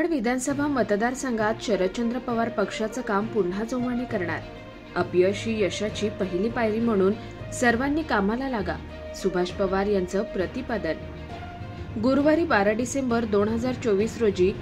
मुरबाड विधानसभा मतदारसंघात शरदचंद्र पवार पक्षाचं काम पुन्हा जोमाने करणार। अपयश ही यशाची पहिली पायरी म्हणून सर्वांनी कामाला लागा, सुभाष पवार यांचं प्रतिपादन। गुरुवारी 12 डिसेंबर 2024 रोजी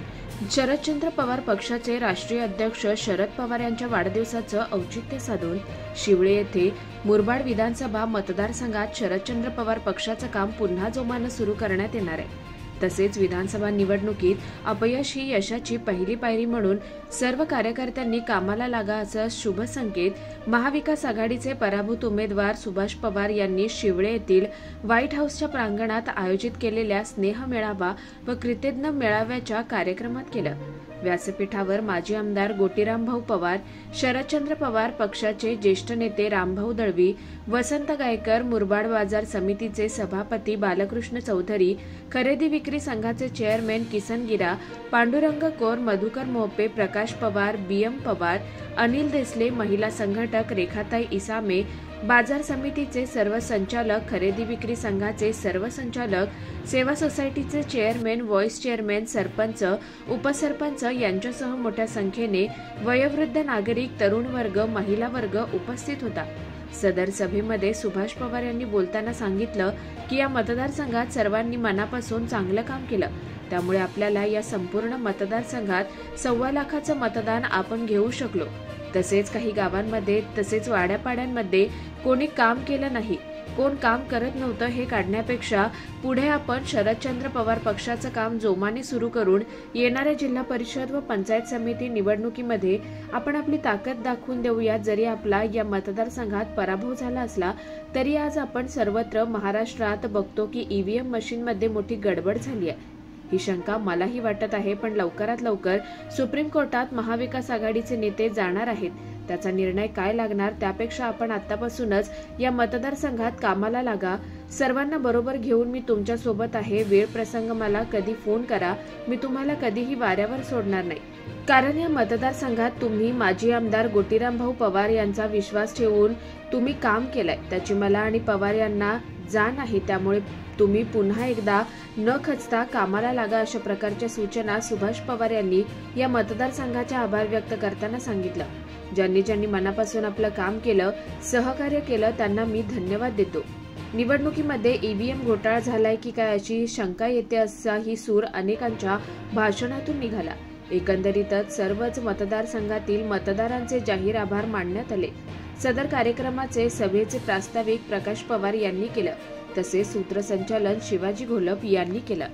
शरदचंद्र पवार पक्षाचे राष्ट्रीय अध्यक्ष शरद पवार यांच्या वाढदिवसाचं औचित्य साधून शिवळे येथे मुरबाड विधानसभा मतदारसंघात शरदचंद्र पवार पक्षाचं काम पुन्हा जोमाने सुरू करण्यात येणार आहे। तसेच विधानसभा निवडणुकीत अपयश ही यशाची पहिली पायरी म्हणून सर्व कार्यकर्त्यांनी कामाला लागा असा शुभ संकेत महाविकास आघाडीचे पराभूत उमेदवार सुभाष पवार यांनी शिवळे येथील व्हाईट हाऊसच्या प्रांगणात आयोजित केलेल्या स्नेह मेळावा व कृतज्ञ मेळाव्याच्या कार्यक्रमात केलं। व्यासपीठावर माजी आमदार गोटीरामभाऊ पवार, शरदचंद्र पवार पक्षाचे ज्येष्ठ नेते रामभाऊ दळवी, वसंत गायकर, मुरबाड बाजार समितीचे सभापती बालकृष्ण चौधरी, खरेदी विक्री संघाचे चेअरमॅन किसन गिरा, पांडुरंग कौर, मधुकर मोहपे, प्रकाश पवार, बीएम पवार, अनिल देसले, महिला संघटक रेखाताई इसामे, बाजार समितीचे सर्व संचालक, खरेदी विक्री संघाचे सर्व संचालक, सेवा सोसायटीचे चेअरमॅन, व्हाईस चेअरमॅन, सरपंच, उपसरपंच यांच्यासह मोठ्या संख्येने वयोवृद्ध नागरिक, तरुण वर्ग, महिला वर्ग उपस्थित होता। सदर सभेमध्ये सुभाष पवार यांनी बोलताना सांगितलं की या मतदारसंघात सर्वांनी मनापासून चांगलं काम केलं, त्यामुळे आपल्याला या संपूर्ण मतदारसंघात 1.25 लाखाचं मतदान आपण घेऊ शकलो। तसेच काही गावांमध्ये तसेच वाड्यापाड्यांमध्ये कोणी काम केलं नाही, कोण काम करत नव्हतं हे काढण्यापेक्षा पुढे आपण शरदचंद्र पवार पक्षाचं काम जोमाने सुरू करून येणाऱ्या जिल्हा परिषद व पंचायत समिती निवडणुकीमध्ये आपण आपली ताकद दाखवून देऊया। जरी आपला या मतदारसंघात पराभव झाला असला तरी आज आपण सर्वत्र महाराष्ट्रात बघतो की ईव्हीएम मशीनमध्ये मोठी गडबड झाली आहे। ही शंका मलाही वाटत आहे, पण लवकरात लवकर सुप्रीम कोर्टात महाविकास आघाडीचे नेते जाणार आहेत। त्याचा निर्णय काय लागणार त्यापेक्षा आपण आतापासूनच या मतदारसंघात कामाला लागा। सर्वांना बरोबर घेऊन मी तुमच्या सोबत आहे। वेळ प्रसंग मला कधी फोन करा, मी तुम्हाला कधीही वाऱ्यावर सोडणार नाही। कारण या मतदारसंघात तुम्ही माजी आमदार गोटीरामभाऊ पवार यांचा विश्वास ठेवून तुम्ही काम केलंय, त्याची मला आणि पवार यांना जाण आहे। त्यामुळे तुम्ही पुन्हा एकदा न खचता कामाला लागा, अशा प्रकारच्या सूचना सुभाष पवार यांनी या मतदारसंघाचे आभार व्यक्त करताना सांगितलं। ज्यांनी ज्यांनी मनापासून आपलं काम केलं, सहकार्य केलं, त्यांना मी धन्यवाद देतो। निवडणुकीमध्ये ईव्हीएम घोटाळा झालाय की काय अशी शंका येते असाही सूर अनेकांच्या भाषणातून निघाला। एकंदरीतच सर्वच मतदारसंघातील मतदारांचे जाहीर आभार मानण्यात आले। सदर कार्यक्रमाचे सभेचे प्रास्ताविक प्रकाश पवार यांनी केलं, तसेच सूत्रसंचालन शिवाजी घोलप यांनी केलं।